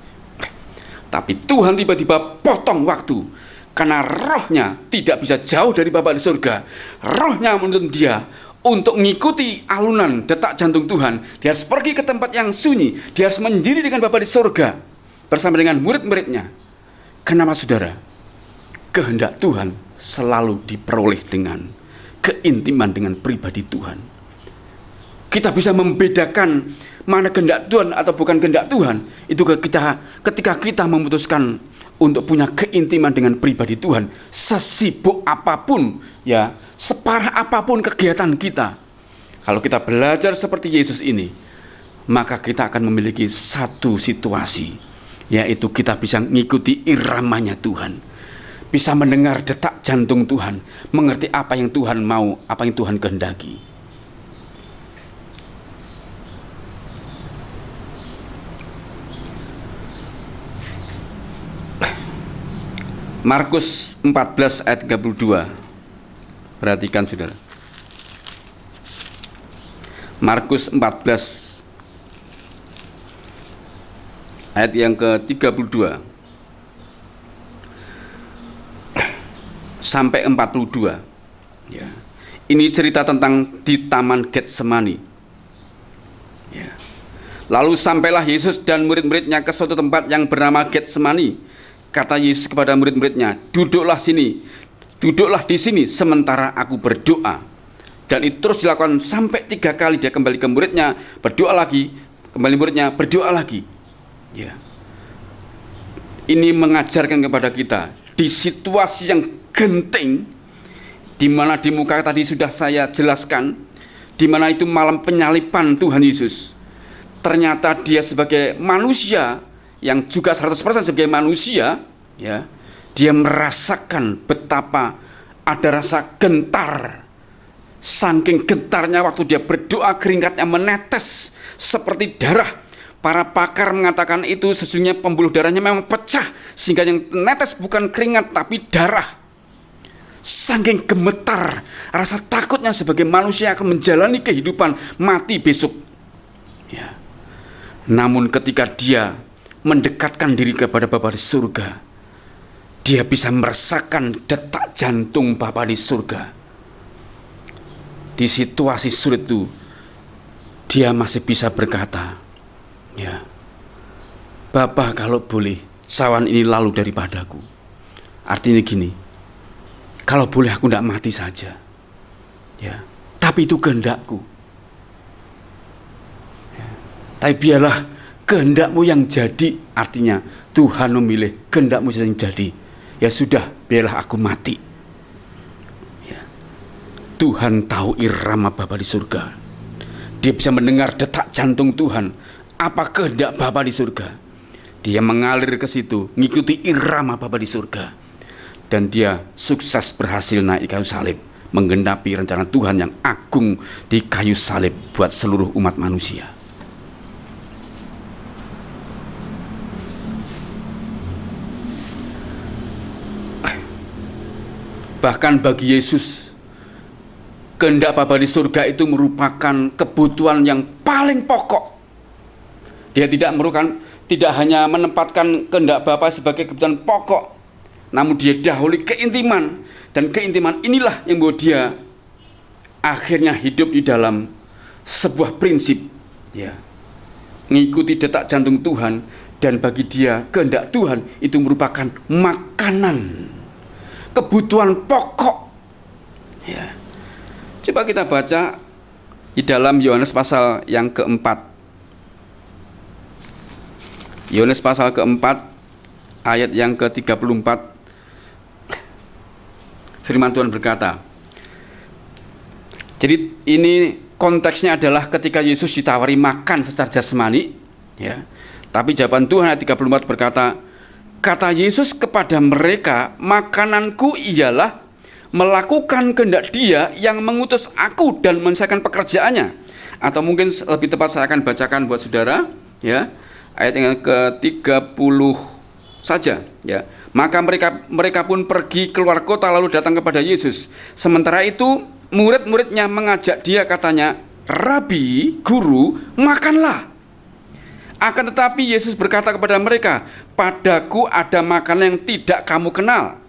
Tapi Tuhan tiba-tiba potong waktu, karena rohnya tidak bisa jauh dari Bapa di surga. Rohnya menuntun dia untuk mengikuti alunan detak jantung Tuhan. Dia harus pergi ke tempat yang sunyi. Dia harus mendiri dengan Bapa di surga bersama dengan murid-muridnya. Kenapa, saudara? Kehendak Tuhan selalu diperoleh dengan keintiman dengan pribadi Tuhan. Kita bisa membedakan mana kehendak Tuhan atau bukan kehendak Tuhan itu ketika kita memutuskan untuk punya keintiman dengan pribadi Tuhan. Sesibuk apapun, ya, separah apapun kegiatan kita, kalau kita belajar seperti Yesus ini, maka kita akan memiliki satu situasi, yaitu kita bisa mengikuti iramanya Tuhan, bisa mendengar detak jantung Tuhan, mengerti apa yang Tuhan mau, apa yang Tuhan kehendaki. Markus 14 ayat 32. Perhatikan, saudara. Markus 14 ayat yang ke-32 sampai 42. Ya. Ini cerita tentang di Taman Getsemani. Ya. Lalu sampailah Yesus dan murid-muridnya ke suatu tempat yang bernama Getsemani. Kata Yesus kepada murid-muridnya, duduklah di sini sementara aku berdoa. Dan itu terus dilakukan sampai 3 kali. Dia kembali ke muridnya, berdoa lagi, kembali muridnya, berdoa lagi. Ya. Ini mengajarkan kepada kita di situasi yang genting, di mana di muka tadi sudah saya jelaskan, di mana itu malam penyaliban Tuhan Yesus. Ternyata dia sebagai manusia yang juga 100% sebagai manusia, ya, dia merasakan betapa ada rasa gentar. Saking gentarnya waktu dia berdoa, keringatnya menetes seperti darah. Para pakar mengatakan itu sesungguhnya pembuluh darahnya memang pecah, sehingga yang menetes bukan keringat tapi darah. Saking gemetar, rasa takutnya sebagai manusia akan menjalani kehidupan mati besok. Ya. Namun ketika dia mendekatkan diri kepada Bapa di surga, dia bisa merasakan detak jantung Bapa di surga. Di situasi sulit itu, dia masih bisa berkata, ya, Bapa, kalau boleh cawan ini lalu daripadaku. Artinya gini, kalau boleh aku tidak mati saja, ya, tapi itu kehendakku. Ya, tapi biarlah kehendakmu yang jadi. Artinya Tuhan memilih kehendakmu yang jadi. Ya sudah, biarlah aku mati. Ya. Tuhan tahu irama Bapa di surga. Dia bisa mendengar detak jantung Tuhan. Apa kehendak Bapa di surga? Dia mengalir ke situ, mengikuti irama Bapa di surga. Dan dia sukses berhasil naik kayu salib, menggenapi rencana Tuhan yang agung di kayu salib buat seluruh umat manusia. Bahkan bagi Yesus, kehendak Bapa di surga itu merupakan kebutuhan yang paling pokok. Dia tidak hanya menempatkan kehendak Bapa sebagai kebutuhan pokok, namun dia dahului keintiman, dan keintiman inilah yang membuat dia akhirnya hidup di dalam sebuah prinsip, ya, mengikuti detak jantung Tuhan, dan bagi dia kehendak Tuhan itu merupakan makanan, kebutuhan pokok. Ya. Coba kita baca di dalam Yohanes pasal yang keempat. Yohanes pasal keempat ayat yang ke-34, firman Tuhan berkata, jadi ini konteksnya adalah ketika Yesus ditawari makan secara jasmani, ya. Tapi jawaban Tuhan ayat 34 berkata, kata Yesus kepada mereka, makananku ialah melakukan kehendak Dia yang mengutus aku dan menyelesaikan pekerjaannya. Atau mungkin lebih tepat saya akan bacakan buat saudara, ya. Ayat yang ke-30 saja, ya. Maka mereka pun pergi keluar kota lalu datang kepada Yesus. Sementara itu murid-muridnya mengajak dia, katanya, Rabi, guru, makanlah. Akan tetapi Yesus berkata kepada mereka, padaku ada makanan yang tidak kamu kenal.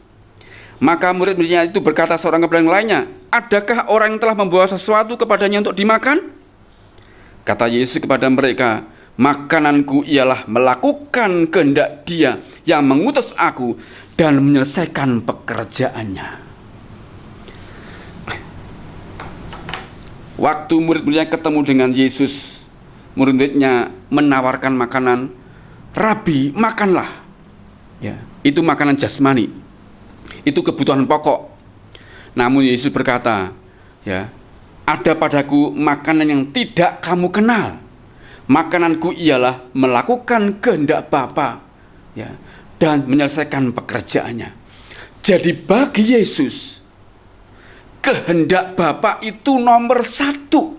Maka murid-muridnya itu berkata seorang kepada yang lainnya, adakah orang yang telah membawa sesuatu kepadanya untuk dimakan? Kata Yesus kepada mereka, makananku ialah melakukan kehendak Dia yang mengutus aku dan menyelesaikan pekerjaannya. Waktu murid-muridnya ketemu dengan Yesus, murid-muridnya menawarkan makanan, Rabi, makanlah. Ya, itu makanan jasmani, itu kebutuhan pokok. Namun Yesus berkata, ya, ada padaku makanan yang tidak kamu kenal. Makananku ialah melakukan kehendak Bapa, ya, dan menyelesaikan pekerjaannya. Jadi bagi Yesus, kehendak Bapa itu nomor satu.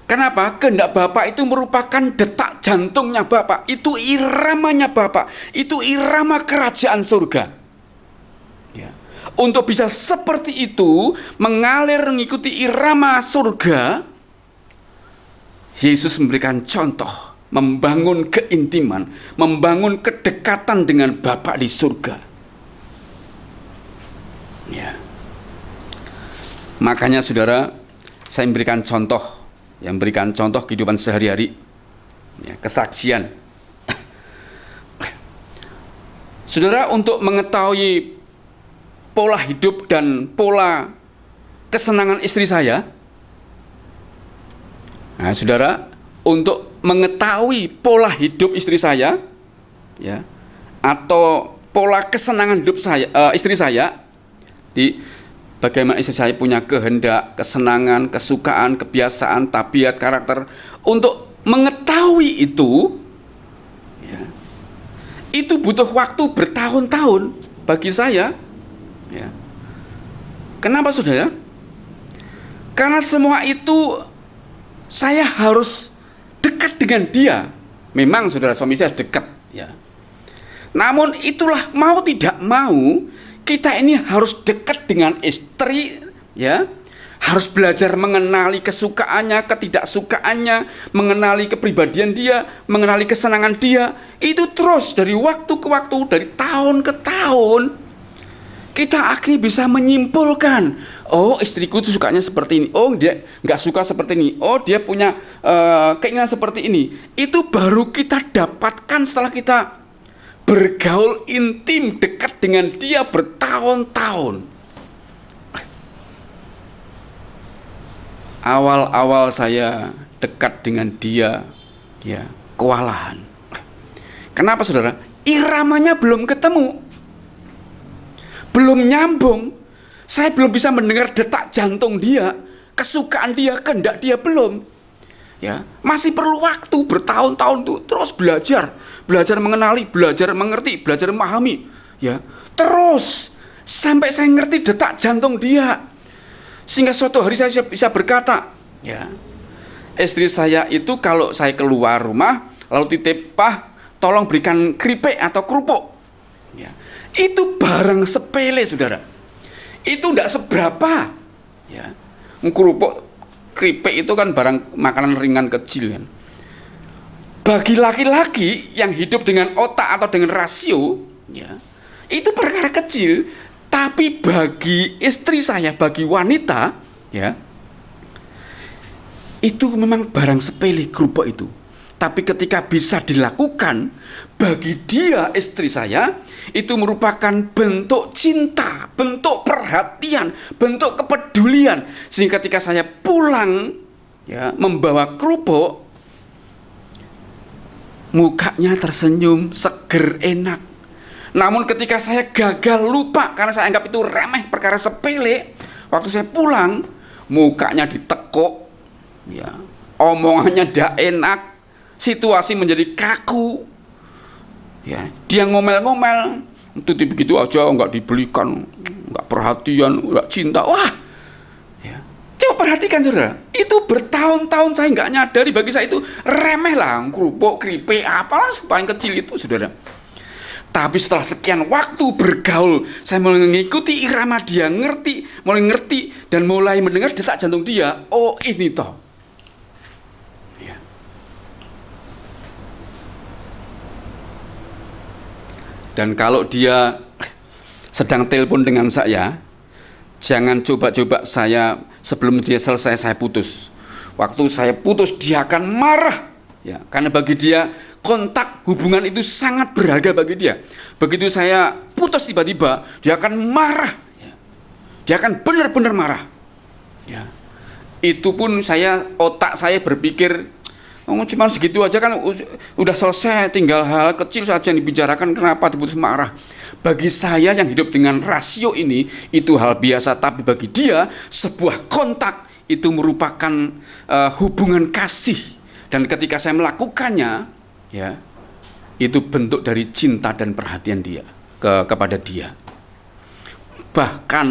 Kenapa? Kehendak Bapa itu merupakan detak jantungnya Bapa. Itu iramanya Bapa. Itu irama kerajaan surga. Ya. Untuk bisa seperti itu, mengalir mengikuti irama surga, Yesus memberikan contoh, membangun keintiman, membangun kedekatan dengan Bapa di surga. Ya. Makanya saudara, saya memberikan contoh kehidupan sehari-hari, ya, kesaksian. Saudara, untuk mengetahui pola hidup dan pola kesenangan istri saya, nah, saudara, untuk mengetahui pola hidup istri saya, ya, atau pola kesenangan hidup istri saya, bagaimana istri saya punya kehendak, kesenangan, kesukaan, kebiasaan, tabiat, karakter. Untuk mengetahui itu, ya, itu butuh waktu bertahun-tahun bagi saya. Ya. Kenapa saudara? Karena semua itu saya harus dekat dengan dia. Memang saudara, suami istri harus dekat, ya. Namun itulah mau tidak mau, kita ini harus dekat dengan istri, ya. Harus belajar mengenali kesukaannya, ketidaksukaannya, mengenali kepribadian dia, mengenali kesenangan dia. Itu terus dari waktu ke waktu, dari tahun ke tahun, kita akhirnya bisa menyimpulkan, oh istriku itu sukanya seperti ini, oh dia nggak suka seperti ini, oh dia punya keinginan seperti ini. Itu baru kita dapatkan setelah kita bergaul intim dekat dengan dia bertahun-tahun. Awal-awal saya dekat dengan dia, ya, kewalahan. Kenapa saudara? Iramanya belum ketemu, belum nyambung. Saya belum bisa mendengar detak jantung dia, kesukaan dia, kehendak dia, belum. Ya, masih perlu waktu bertahun-tahun tuh, terus belajar mengenali, belajar mengerti, belajar memahami, ya. Terus sampai saya ngerti detak jantung dia. Sehingga suatu hari saya bisa berkata, ya, istri saya itu kalau saya keluar rumah lalu titip, "Pak, tolong berikan keripik atau kerupuk." Ya. Itu barang sepele, saudara. Itu tidak seberapa, ya. Kerupuk, keripik itu kan barang makanan ringan kecil, kan. Bagi laki-laki yang hidup dengan otak atau dengan rasio, ya, itu perkara kecil. Tapi bagi istri saya, bagi wanita, ya, itu memang barang sepele kerupuk itu. Tapi ketika bisa dilakukan, bagi dia, istri saya, itu merupakan bentuk cinta, bentuk perhatian, bentuk kepedulian. Sehingga ketika saya pulang, ya, membawa kerupuk, mukanya tersenyum, seger, enak. Namun ketika saya gagal, lupa, karena saya anggap itu remeh, perkara sepele, waktu saya pulang, mukanya ditekuk, ya, omongannya tidak enak, situasi menjadi kaku, ya, dia ngomel-ngomel, itu begitu aja, nggak dibelikan, nggak perhatian, nggak cinta. Wah, ya, coba perhatikan saudara, itu bertahun-tahun saya nggak nyadari, bagi saya itu remeh lah, kerupuk, keripik, apalah paling kecil itu saudara. Tapi setelah sekian waktu bergaul, saya mulai mengikuti irama dia, mulai ngerti dan mulai mendengar detak jantung dia. Oh, ini toh. Ya. Dan kalau dia sedang telepon dengan saya, jangan coba-coba saya sebelum dia selesai saya putus. Waktu saya putus dia akan marah, ya, karena bagi dia kontak hubungan itu sangat berharga bagi dia. Begitu saya putus tiba-tiba, dia akan marah, ya. Dia akan benar-benar marah, ya. Itu pun otak saya berpikir, oh, cuma segitu aja kan udah selesai, tinggal hal kecil saja yang dibicarakan, kenapa diputus marah. Bagi saya yang hidup dengan rasio ini, itu hal biasa. Tapi bagi dia, sebuah kontak itu merupakan hubungan kasih. Dan ketika saya melakukannya, ya, itu bentuk dari cinta dan perhatian dia kepada dia. Bahkan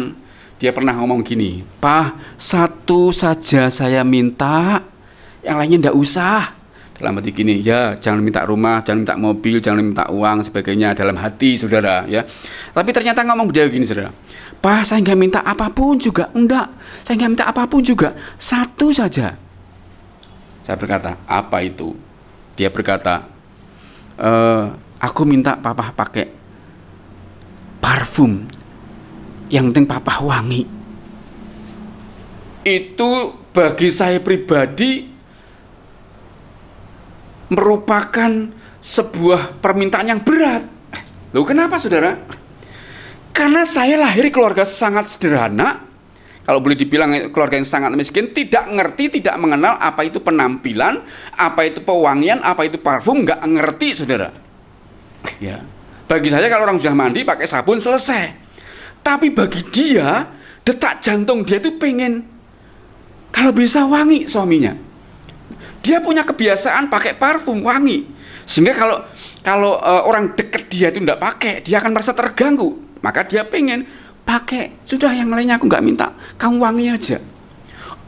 dia pernah ngomong gini, "Pak, satu saja saya minta, yang lainnya ndak usah." Dalam hati gini, ya, jangan minta rumah, jangan minta mobil, jangan minta uang, sebagainya, dalam hati saudara, ya. Tapi ternyata ngomong dia gini saudara, "Pak, saya nggak minta apapun juga." "Enggak, saya nggak minta apapun juga, satu saja." Saya berkata, "Apa itu?" Dia berkata, "Aku minta papa pakai parfum, yang penting papa wangi." Itu bagi saya pribadi merupakan sebuah permintaan yang berat. Loh, kenapa saudara? Karena saya lahir keluarga sangat sederhana, kalau boleh dibilang keluarga yang sangat miskin, tidak ngerti, tidak mengenal apa itu penampilan, apa itu pewangian, apa itu parfum, nggak ngerti saudara. Ya, bagi saya kalau orang sudah mandi pakai sabun selesai. Tapi bagi dia, detak jantung dia itu pengen kalau bisa wangi suaminya. Dia punya kebiasaan pakai parfum wangi, sehingga kalau orang dekat dia itu tidak pakai, dia akan merasa terganggu. Maka dia pengen pakai, sudah yang lainnya aku nggak minta, kamu wangi aja.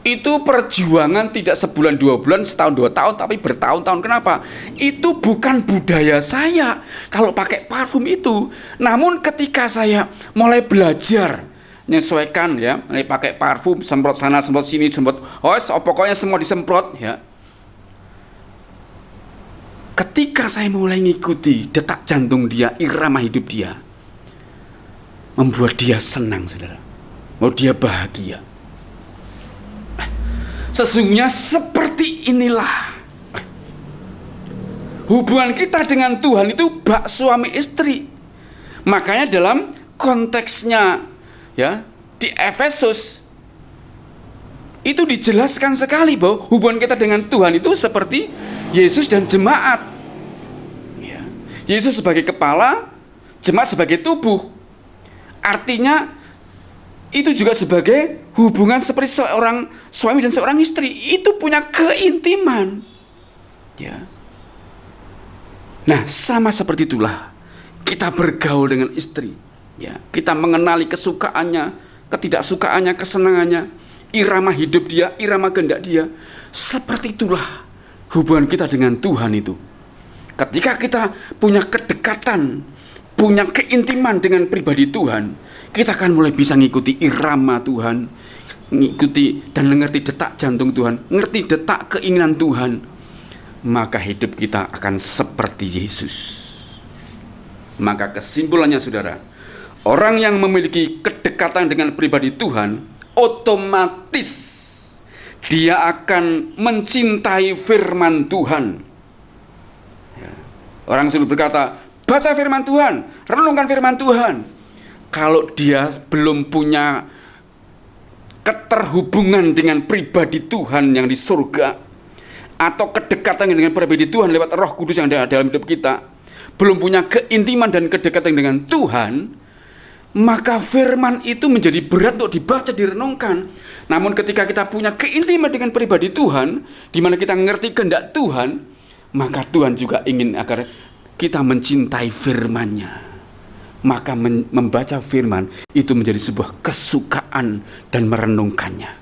Itu perjuangan tidak sebulan, 2 bulan, setahun, 2 tahun, tapi bertahun-tahun. Kenapa? Itu bukan budaya saya kalau pakai parfum itu. Namun ketika saya mulai belajar menyesuaikan, ya, mulai pakai parfum, semprot sana, semprot sini, semprot, pokoknya semua disemprot, ya. Ketika saya mulai ngikuti detak jantung dia, irama hidup dia, membuat dia senang saudara, mau dia bahagia. Sesungguhnya seperti inilah hubungan kita dengan Tuhan itu, bak suami istri. Makanya dalam konteksnya, ya, di Efesus itu dijelaskan sekali bahwa hubungan kita dengan Tuhan itu seperti Yesus dan jemaat, ya. Yesus sebagai kepala, jemaat sebagai tubuh. Artinya itu juga sebagai hubungan seperti seorang suami dan seorang istri, itu punya keintiman, ya. Nah, sama seperti itulah kita bergaul dengan istri, ya. Kita mengenali kesukaannya, ketidaksukaannya, kesenangannya, irama hidup dia, irama kehendak dia. Seperti itulah hubungan kita dengan Tuhan itu. Ketika kita punya kedekatan, punya keintiman dengan pribadi Tuhan, kita akan mulai bisa ngikuti irama Tuhan, ngikuti dan mengerti detak jantung Tuhan, ngerti detak keinginan Tuhan. maka hidup kita akan seperti Yesus. Maka kesimpulannya saudara, orang yang memiliki kedekatan dengan pribadi Tuhan, otomatis dia akan mencintai firman Tuhan. Orang selalu berkata, baca firman Tuhan, renungkan firman Tuhan. Kalau dia belum punya keterhubungan dengan pribadi Tuhan yang di surga, atau kedekatan dengan pribadi Tuhan lewat Roh Kudus yang ada dalam hidup kita, belum punya keintiman dan kedekatan dengan Tuhan, maka firman itu menjadi berat untuk dibaca, direnungkan. Namun ketika kita punya keintiman dengan pribadi Tuhan, di mana kita mengerti kehendak Tuhan, maka Tuhan juga ingin agar kita mencintai firman-Nya. Maka membaca firman itu menjadi sebuah kesukaan dan merenungkannya.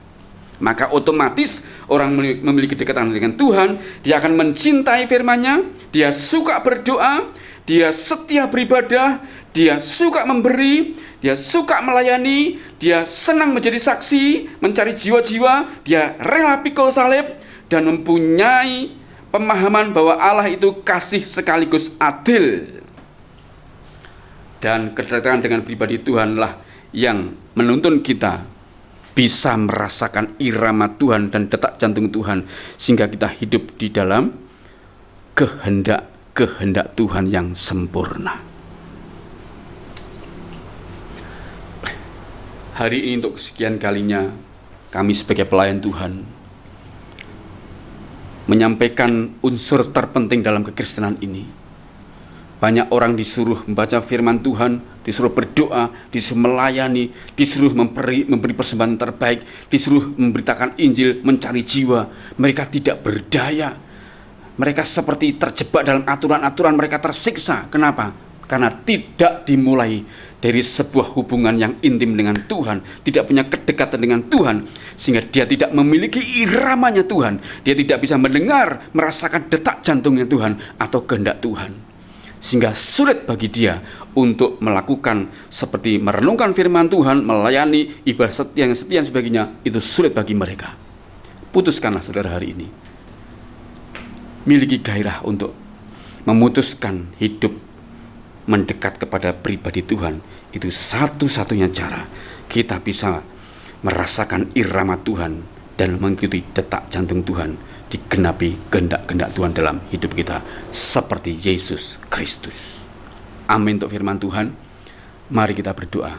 Maka otomatis orang memiliki kedekatan dengan Tuhan, dia akan mencintai firman-Nya, dia suka berdoa, dia setia beribadah, dia suka memberi, dia suka melayani, dia senang menjadi saksi, mencari jiwa-jiwa, dia rela pikul salib, dan mempunyai pemahaman bahwa Allah itu kasih sekaligus adil. Dan kedekatan dengan pribadi Tuhanlah yang menuntun kita bisa merasakan irama Tuhan dan detak jantung Tuhan, sehingga kita hidup di dalam kehendak Tuhan yang sempurna. Hari ini untuk kesekian kalinya kami sebagai pelayan Tuhan menyampaikan unsur terpenting dalam kekristenan ini. Banyak orang disuruh membaca firman Tuhan, disuruh berdoa, disuruh melayani, disuruh memberi persembahan terbaik, disuruh memberitakan Injil, mencari jiwa. Mereka tidak berdaya. Mereka seperti terjebak dalam aturan-aturan, mereka tersiksa. Kenapa? Karena tidak dimulai dari sebuah hubungan yang intim dengan Tuhan, tidak punya kedekatan dengan Tuhan, sehingga dia tidak memiliki iramanya Tuhan. Dia tidak bisa mendengar, merasakan detak jantungnya Tuhan atau kehendak Tuhan. Sehingga sulit bagi dia untuk melakukan seperti merenungkan firman Tuhan, melayani, ibadah setia dan sebagainya. Itu sulit bagi mereka. Putuskanlah saudara hari ini, miliki gairah untuk memutuskan hidup mendekat kepada pribadi Tuhan. Itu satu-satunya cara kita bisa merasakan irama Tuhan dan mengikuti detak jantung Tuhan, digenapi kehendak-kehendak Tuhan dalam hidup kita seperti Yesus Kristus. Amin untuk firman Tuhan. Mari kita berdoa.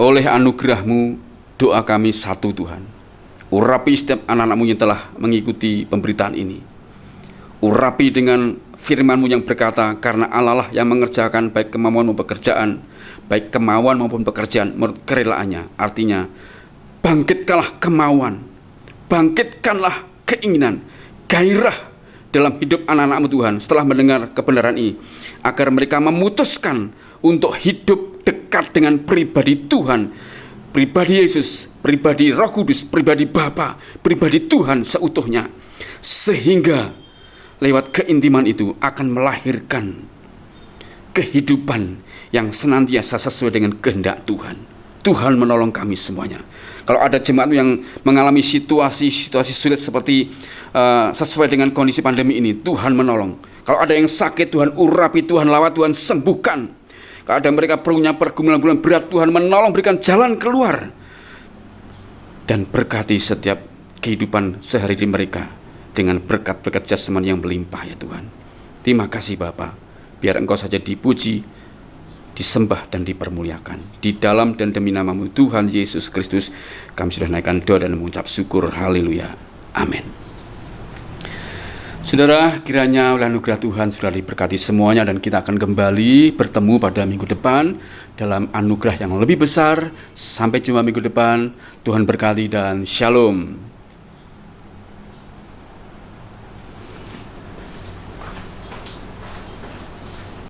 Oleh anugerah-Mu, doa kami satu Tuhan. Urapi setiap anak-anak-Mu yang telah mengikuti pemberitaan ini. Urapi dengan firman-Mu yang berkata, karena Allah lah yang mengerjakan baik kemauan maupun pekerjaan, baik kemauan maupun pekerjaan menurut kerelaannya. Artinya, bangkitkanlah kemauan, bangkitkanlah keinginan, gairah dalam hidup anak-anak-Mu Tuhan setelah mendengar kebenaran ini, agar mereka memutuskan untuk hidup dekat dengan pribadi Tuhan, pribadi Yesus, pribadi Roh Kudus, pribadi Bapa, pribadi Tuhan seutuhnya, sehingga lewat keintiman itu akan melahirkan kehidupan yang senantiasa sesuai dengan kehendak Tuhan. Tuhan menolong kami semuanya. Kalau ada jemaat yang mengalami situasi sulit seperti sesuai dengan kondisi pandemi ini, Tuhan menolong. Kalau ada yang sakit, Tuhan urapi, Tuhan lawat, Tuhan sembuhkan. Kalau ada mereka punya pergumulan berat, Tuhan menolong, berikan jalan keluar. Dan berkati setiap kehidupan sehari-hari mereka dengan berkat-berkat jasmani yang melimpah ya Tuhan. Terima kasih Bapa. Biar Engkau saja dipuji, disembah dan dipermuliakan. Di dalam dan demi nama-Mu Tuhan Yesus Kristus, kami sudah naikkan doa dan mengucap syukur. Haleluya. Amin. Saudara, kiranya oleh anugerah Tuhan sudah diberkati semuanya, dan kita akan kembali bertemu pada minggu depan dalam anugerah yang lebih besar. Sampai jumpa minggu depan. Tuhan berkati dan shalom.